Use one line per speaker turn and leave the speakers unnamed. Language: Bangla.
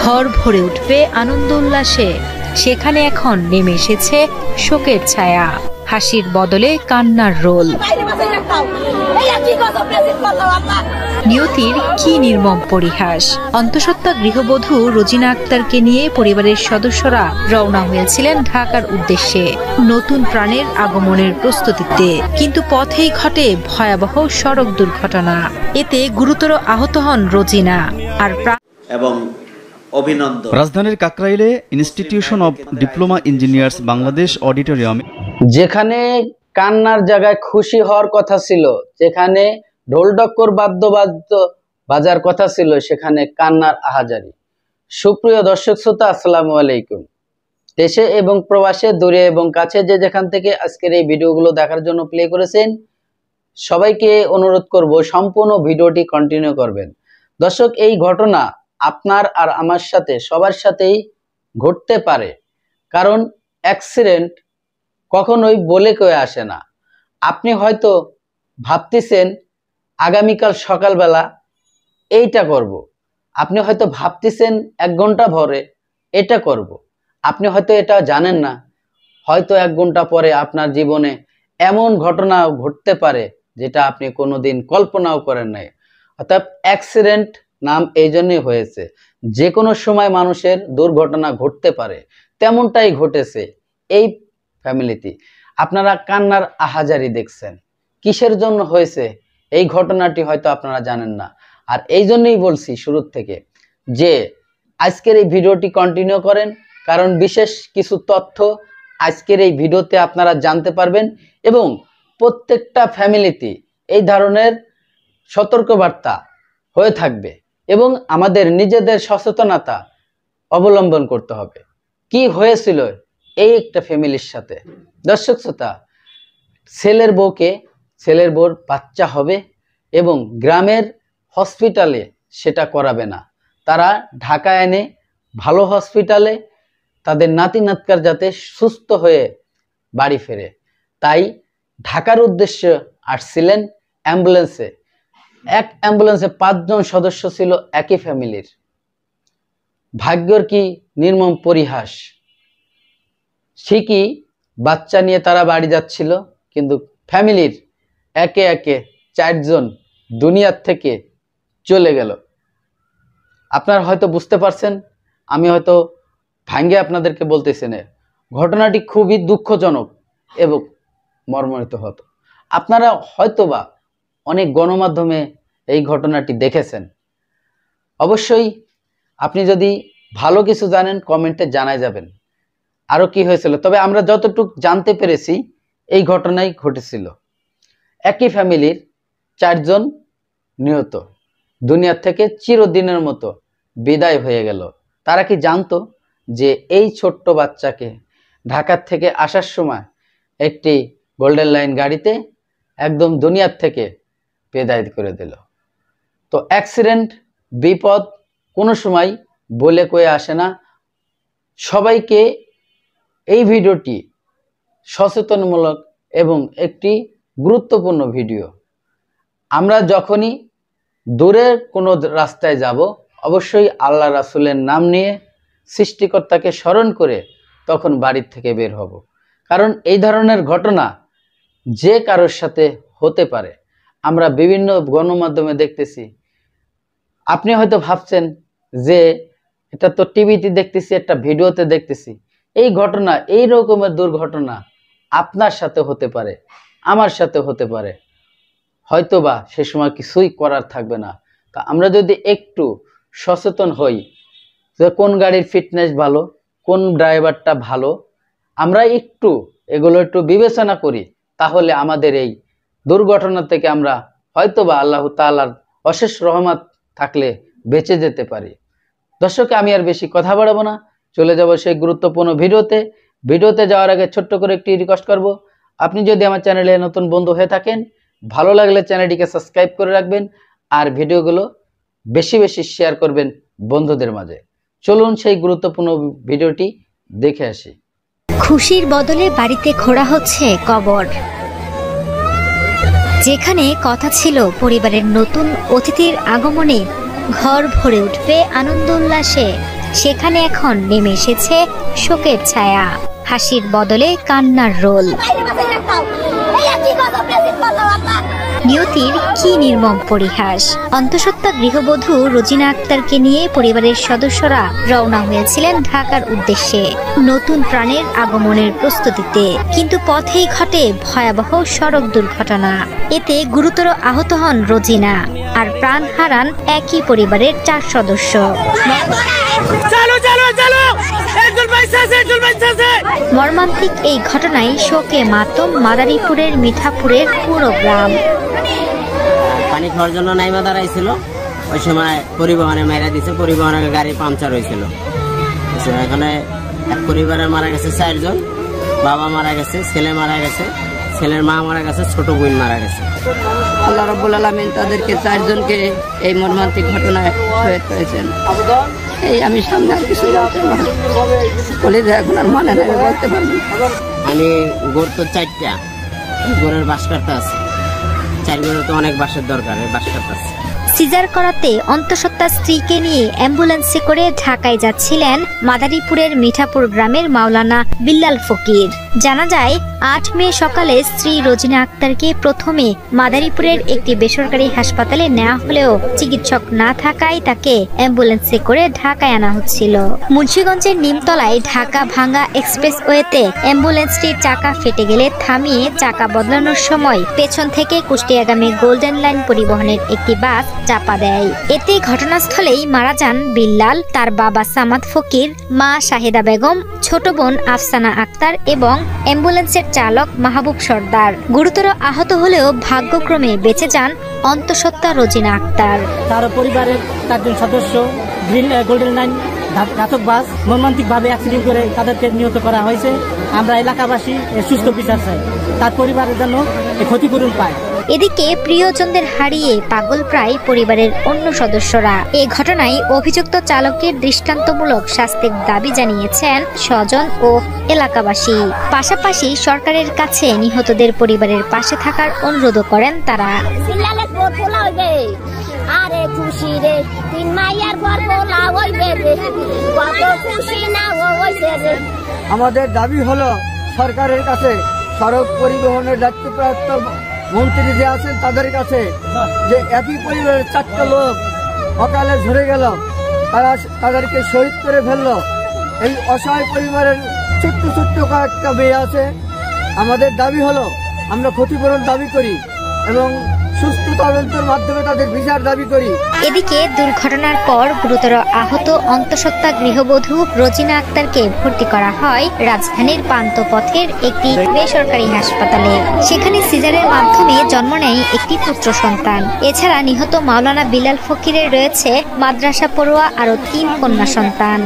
ঘর ভরে উঠবে আনন্দ উল্লাসে। সেখানে এখন নেমে এসেছে শোকের ছায়া, হাসির বদলে কান্নার রোল। নিয়তির কি নির্মম পরিহাস। অন্তঃসত্ত্বা গৃহবধূ রোজিনা আক্তারকে নিয়ে পরিবারের সদস্যরা রওনা হয়েছিলেন ঢাকার উদ্দেশ্যে নতুন প্রাণের আগমনের প্রস্তুতিতে, কিন্তু পথেই ঘটে ভয়াবহ সড়ক দুর্ঘটনা। এতে গুরুতর আহত হন রোজিনা আর
এবং অভিনন্দন।
রাজধানীর কাকরাইলে institution of diploma engineers Bangladesh অডিটোরিয়ামে
যেখানে কান্নার জায়গায় খুশি হওয়ার কথা ছিল, যেখানে ঢোলডক্কর বাদ্য বাজার কথা ছিল, সেখানে কান্নার আহাজারি। সুপ্রিয় দর্শক শ্রোতা, আসসালামু আলাইকুম। দেশে এবং প্রবাসে, দূরে এবং কাছে যে যেখান থেকে আজকের এই ভিডিওগুলো দেখার জন্য প্লে করেছেন, সবাইকে অনুরোধ করব সম্পূর্ণ ভিডিওটি কন্টিনিউ করবেন। দর্শক, এই ঘটনা আপনার আর আমার সাথে সবার সাথেই ঘটতে পারে, কারণ অ্যাক্সিডেন্ট কখনোই বলে কয়ে আসে না। আপনি হয়তো ভাবতেছেন আগামীকাল সকালবেলা এইটা করব, আপনি হয়তো ভাবতেছেন 1 ঘন্টা পরে এটা করব, আপনি হয়তো এটা জানেন না, হয়তো 1 ঘন্টা পরে আপনার জীবনে এমন ঘটনা ঘটতে পারে যেটা আপনি কোনোদিন কল্পনাও করেন নাই। অর্থাৎ অ্যাক্সিডেন্ট নাম এই জন্যই হয়েছে, যে কোনো সময় মানুষের দুর্ঘটনা ঘটতে পারে। তেমনটাই ঘটেছে এই ফ্যামিলিতে। আপনারা কান্নার আহাজারি দেখছেন, কিসের জন্য হয়েছে এই ঘটনাটি হয়তো আপনারা জানেন না। আর এই জন্যই বলছি শুরুর থেকে যে আজকের এই ভিডিওটি কন্টিনিউ করেন, কারণ বিশেষ কিছু তথ্য আজকের এই ভিডিওতে আপনারা জানতে পারবেন এবং প্রত্যেকটা ফ্যামিলিতে এই ধরনের সতর্কবার্তা হয়ে থাকবে এবং আমাদের নিজেদের সচেতনতা অবলম্বন করতে হবে। কি হয়েছিল এই একটা ফ্যামিলির সাথে? দর্শক শ্রোতা, ছেলের বউর বাচ্চা হবে এবং গ্রামের হসপিটালে সেটা করাবে না, তারা ঢাকা এনে ভালো হসপিটালে তাদের নাতি নাতকার যাতে সুস্থ হয়ে বাড়ি ফেরে, তাই ঢাকার উদ্দেশ্যে আসছিলেন অ্যাম্বুলেন্সে। এক অ্যাম্বুলেন্সে 5 জন সদস্য ছিল একই ফ্যামিলির। ভাগ্যর কি নির্মম পরিহাস। ঠিকই বাচ্চা নিয়ে তারা বাড়ি যাচ্ছিল, কিন্তু ফ্যামিলির একে একে 4 জন দুনিয়ার থেকে চলে গেল। আপনারা হয়তো বুঝতে পারছেন, আমি হয়তো ভাঙ্গে আপনাদেরকে বলতেছি না, ঘটনাটি খুবই দুঃখজনক এবং মর্মান্বিত হতো। আপনারা হয়তোবা অনেক গণমাধ্যমে এই ঘটনাটি দেখেছেন। অবশ্যই আপনি যদি ভালো কিছু জানেন কমেন্টে জানাই যাবেন আরও কি হয়েছিল। তবে আমরা যতটুকু জানতে পেরেছি এই ঘটনাই ঘটেছিল। একই ফ্যামিলির 4 জন নিহত, দুনিয়ার থেকে চিরদিনের মতো বিদায় হয়ে গেল। তারা কি জানতো যে এই ছোট্ট বাচ্চাকে ঢাকার থেকে আসার সময় একটি গোল্ডেন লাইন গাড়িতে একদম দুনিয়ার থেকে বিদায় করে দিল? তো অ্যাক্সিডেন্ট, বিপদ কোনো সময় বলে কয়ে আসে না। সবাইকে এই ভিডিওটি সচেতনমূলক এবং একটি গুরুত্বপূর্ণ ভিডিও। আমরা যখনই দূরের কোনো রাস্তায় যাব, অবশ্যই আল্লাহ রাসূলের নাম নিয়ে সৃষ্টিকর্তাকে স্মরণ করে তখন বাড়ির থেকে বের হব, কারণ এই ধরনের ঘটনা যে কারোর সাথে হতে পারে। আমরা বিভিন্ন গণমাধ্যমে দেখতেছি, আপনি হয়তো ভাবছেন যে এটা তো টিভিতে দেখতেছি, একটা ভিডিওতে দেখতেছি। এই ঘটনা, এই রকমের দুর্ঘটনা আপনার সাথে হতে পারে, আমার সাথে হতে পারে, হয়তোবা সে সময় কিছুই করার থাকবে না। তা আমরা যদি একটু সচেতন হই যে কোন গাড়ির ফিটনেস ভালো, কোন ড্রাইভারটা ভালো, আমরা এগুলো একটু বিবেচনা করি, তাহলে আমাদের এই দুর্ঘটনা থেকে আমরা হয়তোবা আল্লাহ তাআলার অশেষ রহমত থাকলে বেঁচে যেতে পারি। দর্শক, আমি আর বেশি কথা বাড়াবো না, চলে যাব সেই গুরুত্বপূর্ণ ভিডিওতে যাওয়ার আগে ছোট্ট করে একটি রিকোয়েস্ট করব, আপনি যদি আমার চ্যানেলে নতুন বন্ধু হয়ে থাকেন, ভালো লাগলে চ্যানেলটিকে সাবস্ক্রাইব করে রাখবেন আর ভিডিওগুলো বেশি বেশি শেয়ার করবেন বন্ধুদের মাঝে। চলুন সেই গুরুত্বপূর্ণ ভিডিওটি দেখে আসি।
খুশির বদলে বাড়িতে খোঁড়া হচ্ছে কবর। যেখানে কথা ছিল পরিবারের নতুন অতিথির আগমনে ঘর ভরে উঠবে আনন্দ উল্লাসে, সেখানে এখন নেমে এসেছে শোকের ছায়া, হাসির বদলে কান্নার রোল। নিয়তির কি নির্মম পরিহাস। অন্তঃসত্ত্বা গৃহবধূ রোজিনা আক্তারকে নিয়ে পরিবারের সদস্যরা রওনা হয়েছিলেন ঢাকার উদ্দেশ্যে নতুন প্রাণের আগমনের প্রস্তুতিতে, কিন্তু পথেই ঘটে ভয়াবহ সড়ক দুর্ঘটনা। এতে গুরুতর আহত হন রোজিনা, আর প্রাণ হারান একই পরিবারের 4 সদস্য। মর্মান্তিক এই ঘটনায় শোকে মাতম মাদারীপুরের মিঠাপুরের পুরো গ্রাম।
পানি খাওয়ার জন্য নাইমা দাঁড়াইছিল, ওই সময় পরিবহনে মেরা দিছে, পরিবহনের গাড়ি পাংচার হয়েছিল। এখানে এক পরিবারে মারা গেছে 4 জন, বাবা মারা গেছে, ছেলে মারা গেছে, ছেলের মা মারা গেছে, ছোট বোন মারা গেছে। আল্লাহ রাব্বুল আলামিন তাদেরকে 4 জনকে এই মর্মান্তিক ঘটনায় শহীদ করেছেন। এই আমি সামনে আর কিছু বলতে বলে এখন আর মানে না বলতে পারবো। আমি গোর তো 4টা, গোরের বাস কাটতে আছে, 4 গোরের তো অনেক বাসের দরকার, বাস কাটতে আছে।
সিজার করাতে অন্তঃসত্ত্বা স্ত্রীকে নিয়ে অ্যাম্বুলেন্সে করে ঢাকায় যাচ্ছিলেন মাদারীপুরের মিঠাপুর গ্রামের মাওলানা বিল্লাল ফকির। জানা যায় 8 মে সকালে স্ত্রী রোজিনা আক্তারকে প্রথমে মাদারীপুরের একটি বেসরকারি হাসপাতালে নেওয়া হলেও চিকিৎসক না থাকায় তাকে অ্যাম্বুলেন্সে করে ঢাকায় আনা হচ্ছিল। মুন্সিগঞ্জের নিমতলায় ঢাকা ভাঙ্গা এক্সপ্রেসওয়েতে অ্যাম্বুলেন্সটির চাকা ফেটে গেলে থামিয়ে চাকা বদলানোর সময় পেছন থেকে কুষ্টিয়াগামী গোল্ডেন লাইন পরিবহনের একটি বাস চাপা দেয়। এতে ঘটনাস্থলেই মারা যান বিল্লাল, তার বাবা সামাদ ফকির, মা শাহেদা বেগম, ছোট বোন আফসানা আক্তার এবং অ্যাম্বুলেন্সের চালক মাহবুব সর্দার। গুরুতর আহত হলেও ভাগ্যক্রমে বেঁচে যান অন্তঃসত্ত্বা রোজিনা আক্তার।
তার পরিবারের 4 জন সদস্য গোল্ডেন লাইন ঘাতক বাস মর্মান্তিকভাবে অ্যাক্সিডেন্ট করে তাদেরকে নিহত করা হয়েছে। আমরা এলাকাবাসী সুস্থ বিচার চাই, তার পরিবারের জন্য ক্ষতিপূরণ পায়।
এদিকে প্রিয়জনদের হারিয়ে পাগল প্রায় পরিবারের অন্য সদস্যরা। এই ঘটনায় অভিযুক্ত চালকের দৃষ্টান্তমূলক শাস্তির দাবি জানিয়েছেন স্বজন ও এলাকাবাসী। পাশাপাশি সরকারের কাছে নিহতদের পরিবারের পাশে থাকার অনুরোধ করেন তারা। আরে খুশি রে 3 মাইয়ার ঘর বলা হইবে রে, কত খুশি না হইছে রে।
আমাদের দাবি হলো সরকারের কাছে, সড়ক পরিবহনের দায়িত্বপ্রাপ্ত মন্ত্রী যে আছেন তাদের কাছে, যে একই পরিবারের 4টা লোক অকালে ঝরে গেল, তাদেরকে শহীদ করে ফেললো। এই অসহায় পরিবারের ছোট্ট ছোট্ট কয়েকটা মেয়ে আছে। আমাদের দাবি হলো আমরা ক্ষতিপূরণ দাবি করি এবং সুস্থ তদন্তের মাধ্যমে তাদের বিচার দাবি করি।
এদিকে দুর্ঘটনার পর গুরুতর আহত অন্তঃসত্ত্বা গৃহবধূ রোজিনা আক্তারকে ভর্তি করা হয় রাজধানীর পান্থপথের একটি বেসরকারি হাসপাতালে। সেখানে সিজারের মাধ্যমে জন্ম নেয় একটি পুত্র সন্তান। এছাড়া নিহত মাওলানা বিল্লাল ফকিরের রয়েছে মাদ্রাসা পড়ুয়া আরো 3 কন্যা সন্তান।